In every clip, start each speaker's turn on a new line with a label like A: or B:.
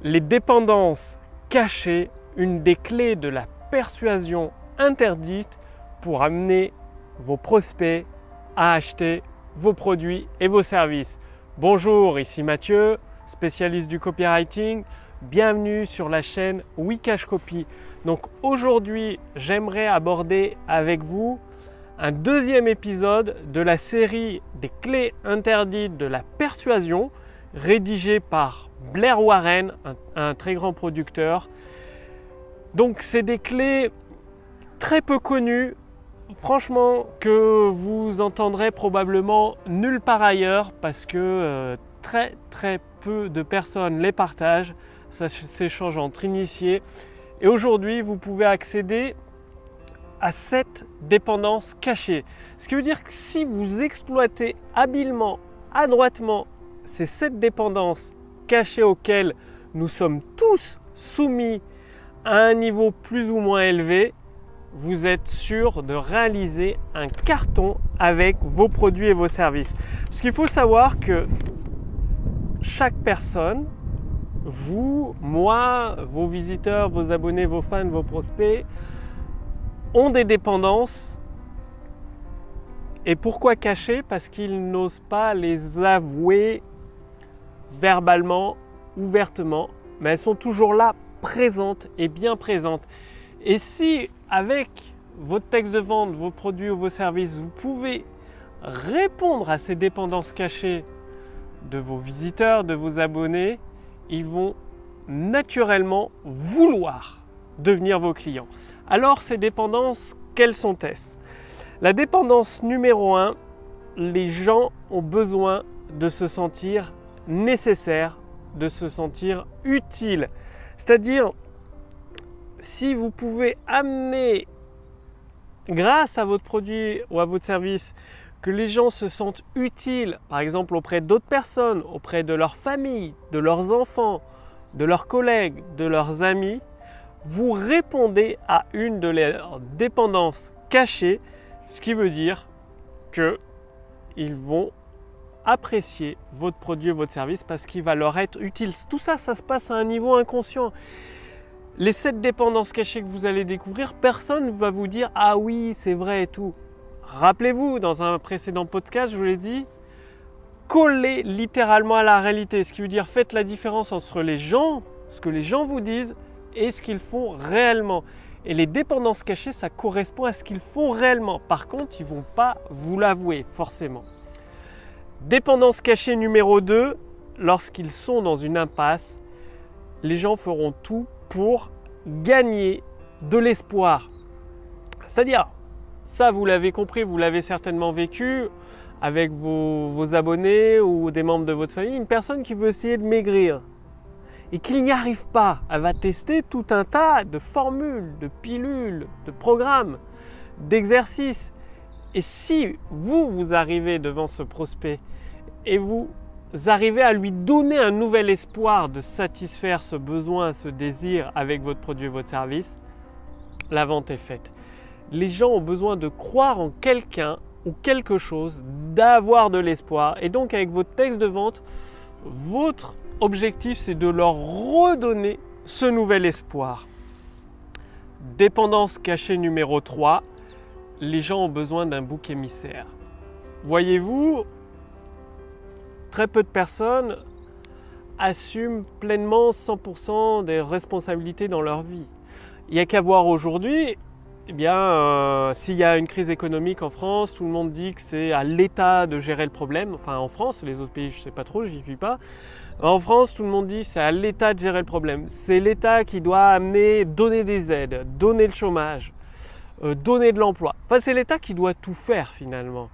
A: Les dépendances cachées, une des clés de la persuasion interdite pour amener vos prospects à acheter vos produits et vos services. Bonjour, ici Mathieu, spécialiste du copywriting. Bienvenue sur la chaîne Wikash Copy. Donc aujourd'hui, j'aimerais aborder avec vous un deuxième épisode de la série des clés interdites de la persuasion, rédigé par Blair Warren, un très grand producteur. Donc c'est des clés très peu connues, franchement, que vous entendrez probablement nulle part ailleurs parce que très peu de personnes les partagent. Ça s'échange entre initiés. Et aujourd'hui, vous pouvez accéder à cette dépendance cachée. Ce qui veut dire que si vous exploitez habilement, adroitement, ces 7 dépendances cachées auxquelles nous sommes tous soumis à un niveau plus ou moins élevé, vous êtes sûr de réaliser un carton avec vos produits et vos services. Parce qu'il faut savoir que chaque personne, vous, moi, vos visiteurs, vos abonnés, vos fans, vos prospects, ont des dépendances. Et pourquoi cachées? Parce qu'ils n'osent pas les avouer verbalement, ouvertement, mais elles sont toujours là, présentes et bien présentes. Et si avec votre texte de vente, vos produits ou vos services, vous pouvez répondre à ces dépendances cachées de vos visiteurs, de vos abonnés, ils vont naturellement vouloir devenir vos clients. Alors ces dépendances, quelles sont-elles? La dépendance numéro 1, les gens ont besoin de se sentir nécessaires, de se sentir utiles. C'est-à-dire, si vous pouvez amener, grâce à votre produit ou à votre service, que les gens se sentent utiles, par exemple auprès d'autres personnes, auprès de leur famille, de leurs enfants, de leurs collègues, de leurs amis, vous répondez à une de leurs dépendances cachées, ce qui veut dire qu'ils vont apprécier votre produit et votre service parce qu'il va leur être utile. Tout ça, ça se passe à un niveau inconscient. Les 7 dépendances cachées que vous allez découvrir, personne ne va vous dire « Ah oui, c'est vrai et tout ». Rappelez-vous, dans un précédent podcast, je vous l'ai dit, collez littéralement à la réalité. Ce qui veut dire faites la différence entre les gens, ce que les gens vous disent et ce qu'ils font réellement. Et les dépendances cachées, ça correspond à ce qu'ils font réellement. Par contre, ils ne vont pas vous l'avouer forcément. Dépendance cachée numéro 2, lorsqu'ils sont dans une impasse, les gens feront tout pour gagner de l'espoir. C'est-à-dire, ça vous l'avez compris, vous l'avez certainement vécu avec vos abonnés ou des membres de votre famille, une personne qui veut essayer de maigrir et qu'il n'y arrive pas, elle va tester tout un tas de formules, de pilules, de programmes, d'exercices. Et si vous arrivez devant ce prospect et vous arrivez à lui donner un nouvel espoir de satisfaire ce besoin, ce désir avec votre produit et votre service, la vente est faite. Les gens ont besoin de croire en quelqu'un ou quelque chose, d'avoir de l'espoir. Et donc avec votre texte de vente, votre objectif c'est de leur redonner ce nouvel espoir. Dépendance cachée numéro 3, les gens ont besoin d'un bouc émissaire. Voyez-vous, très peu de personnes assument pleinement 100% des responsabilités dans leur vie. Il n'y a qu'à voir aujourd'hui, s'il y a une crise économique en France, tout le monde dit que c'est à l'État de gérer le problème. Enfin en France, les autres pays je ne sais pas trop, j'y suis pas. En France, tout le monde dit que c'est à l'État de gérer le problème. C'est l'État qui doit donner des aides, donner le chômage, donner de l'emploi. Enfin c'est l'État qui doit tout faire finalement.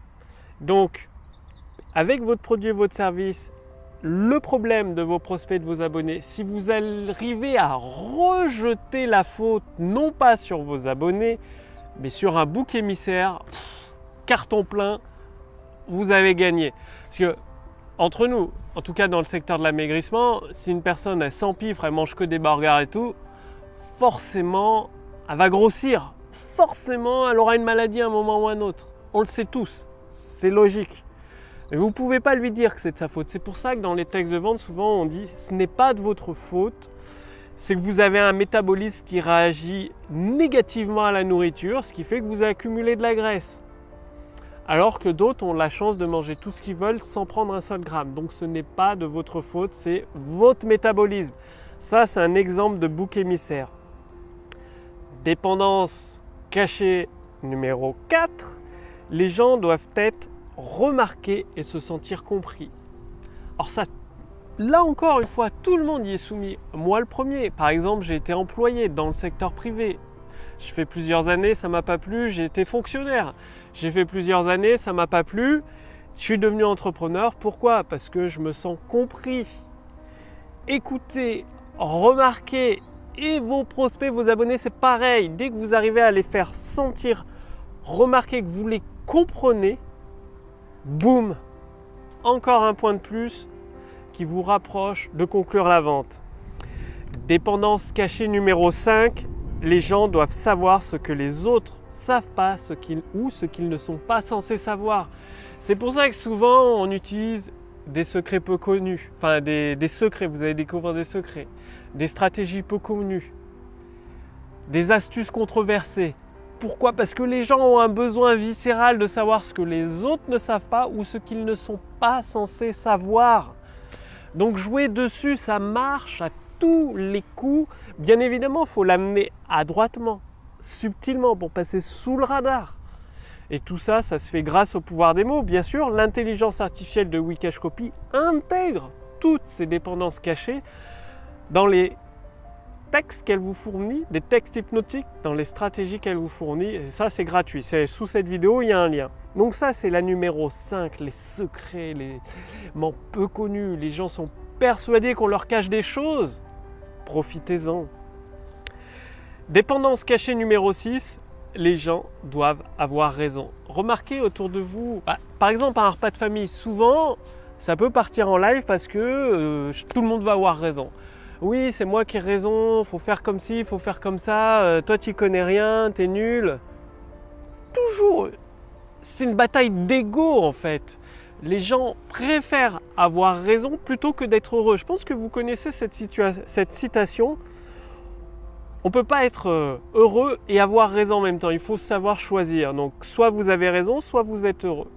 A: Donc avec votre produit et votre service, le problème de vos prospects, de vos abonnés, si vous arrivez à rejeter la faute, non pas sur vos abonnés, mais sur un bouc émissaire, carton plein, vous avez gagné. Parce que, entre nous, en tout cas dans le secteur de l'amaigrissement, si une personne elle s'empiffre, elle mange que des burgers et tout, forcément, elle va grossir. Forcément, elle aura une maladie à un moment ou à un autre. On le sait tous, c'est logique. Mais vous ne pouvez pas lui dire que c'est de sa faute. C'est pour ça que dans les textes de vente, souvent on dit « ce n'est pas de votre faute, c'est que vous avez un métabolisme qui réagit négativement à la nourriture, ce qui fait que vous accumulez de la graisse. Alors que d'autres ont la chance de manger tout ce qu'ils veulent sans prendre un seul gramme. Donc ce n'est pas de votre faute, c'est votre métabolisme. Ça, c'est un exemple de bouc émissaire. Dépendance cachée numéro 4. Les gens doivent être remarqués et se sentir compris. Alors ça, là encore une fois, tout le monde y est soumis. Moi le premier. Par exemple, j'ai été employé dans le secteur privé. Je fais plusieurs années, ça ne m'a pas plu, j'ai été fonctionnaire. J'ai fait plusieurs années, ça ne m'a pas plu. Je suis devenu entrepreneur. Pourquoi? Parce que je me sens compris, écouté, remarqué. Et vos prospects, vos abonnés, c'est pareil. Dès que vous arrivez à les faire sentir, remarquer que vous les comprenez, boum, encore un point de plus qui vous rapproche de conclure la vente. Dépendance cachée numéro 5. Les gens doivent savoir ce que les autres ne savent pas ou ce qu'ils ne sont pas censés savoir. C'est pour ça que souvent on utilise des secrets peu connus, enfin des secrets, vous allez découvrir des secrets, des stratégies peu connues, des astuces controversées. Pourquoi? Parce que les gens ont un besoin viscéral de savoir ce que les autres ne savent pas ou ce qu'ils ne sont pas censés savoir. Donc jouer dessus, ça marche à tous les coups. Bien évidemment, il faut l'amener adroitement, subtilement pour passer sous le radar. Et tout ça, ça se fait grâce au pouvoir des mots. Bien sûr, l'intelligence artificielle de Wikashcopy intègre toutes ces dépendances cachées dans les textes qu'elle vous fournit, des textes hypnotiques, dans les stratégies qu'elle vous fournit. Et ça, c'est gratuit. Sous cette vidéo, il y a un lien. Donc ça, c'est la numéro 5, les secrets, les éléments peu connus. Les gens sont persuadés qu'on leur cache des choses. Profitez-en. Dépendance cachée numéro 6, les gens doivent avoir raison. Remarquez autour de vous, par exemple à un repas de famille, souvent ça peut partir en live parce que tout le monde va avoir raison. Oui, c'est moi qui ai raison, faut faire comme ci, faut faire comme ça, toi tu connais rien, t'es nul. Toujours, c'est une bataille d'ego en fait. Les gens préfèrent avoir raison plutôt que d'être heureux. Je pense que vous connaissez cette citation. On ne peut pas être heureux et avoir raison en même temps. Il faut savoir choisir. Donc, soit vous avez raison, soit vous êtes heureux.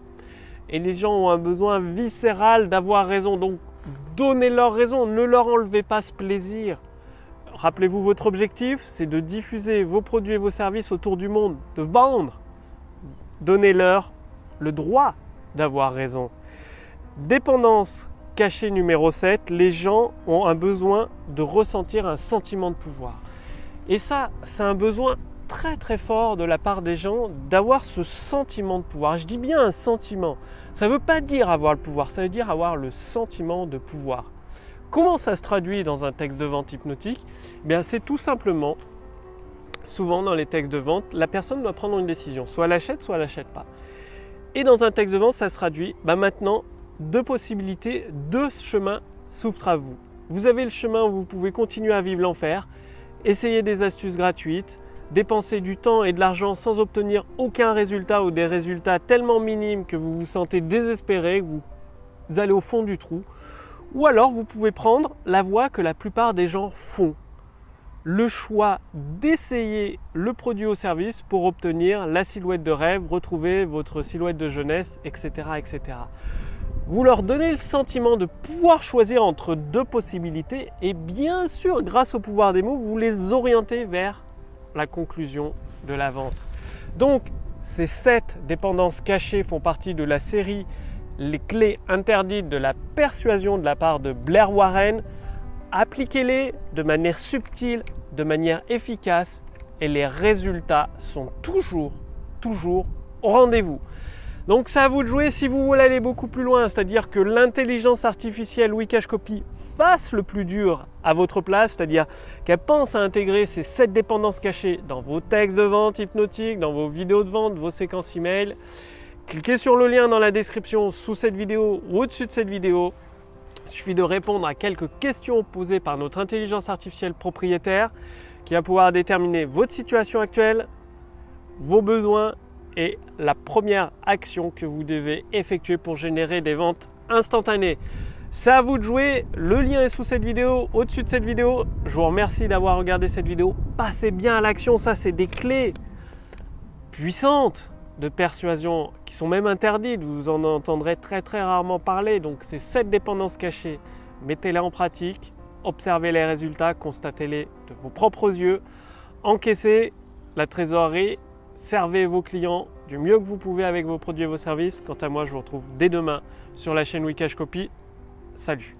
A: Et les gens ont un besoin viscéral d'avoir raison. Donc, donnez-leur raison. Ne leur enlevez pas ce plaisir. Rappelez-vous, votre objectif, c'est de diffuser vos produits et vos services autour du monde, de vendre. Donnez-leur le droit d'avoir raison. Dépendance cachée numéro 7. Les gens ont un besoin de ressentir un sentiment de pouvoir. Et ça, c'est un besoin très très fort de la part des gens d'avoir ce sentiment de pouvoir. Je dis bien un sentiment. Ça ne veut pas dire avoir le pouvoir, ça veut dire avoir le sentiment de pouvoir. Comment ça se traduit dans un texte de vente hypnotique? Bien, c'est tout simplement, souvent dans les textes de vente, la personne doit prendre une décision. Soit elle achète, soit elle n'achète pas. Et dans un texte de vente, ça se traduit, maintenant, 2 possibilités, 2 chemins s'ouvrent à vous. Vous avez le chemin où vous pouvez continuer à vivre l'enfer, essayer des astuces gratuites, dépenser du temps et de l'argent sans obtenir aucun résultat ou des résultats tellement minimes que vous vous sentez désespéré, que vous allez au fond du trou. Ou alors vous pouvez prendre la voie que la plupart des gens font. Le choix d'essayer le produit ou service pour obtenir la silhouette de rêve, retrouver votre silhouette de jeunesse, etc., etc. Vous leur donnez le sentiment de pouvoir choisir entre 2 possibilités et bien sûr, grâce au pouvoir des mots, vous les orientez vers la conclusion de la vente. Donc, ces 7 dépendances cachées font partie de la série Les clés interdites de la persuasion de la part de Blair Warren. Appliquez-les de manière subtile, de manière efficace et les résultats sont toujours au rendez-vous. Donc c'est à vous de jouer si vous voulez aller beaucoup plus loin, c'est-à-dire que l'intelligence artificielle Wikashcopy fasse le plus dur à votre place, c'est-à-dire qu'elle pense à intégrer ces 7 dépendances cachées dans vos textes de vente hypnotiques, dans vos vidéos de vente, vos séquences email. Cliquez sur le lien dans la description sous cette vidéo ou au-dessus de cette vidéo. Il suffit de répondre à quelques questions posées par notre intelligence artificielle propriétaire qui va pouvoir déterminer votre situation actuelle, vos besoins et la première action que vous devez effectuer pour générer des ventes instantanées. C'est à vous de jouer, le lien est sous cette vidéo, au-dessus de cette vidéo. Je vous remercie d'avoir regardé cette vidéo. Passez bien à l'action, ça c'est des clés puissantes de persuasion qui sont même interdites. Vous en entendrez très rarement parler. Donc c'est 7 dépendances cachées. Mettez-les en pratique, observez les résultats, constatez-les de vos propres yeux. Encaissez la trésorerie, servez vos clients du mieux que vous pouvez avec vos produits et vos services. Quant à moi, je vous retrouve dès demain sur la chaîne Wikash Copy. Salut!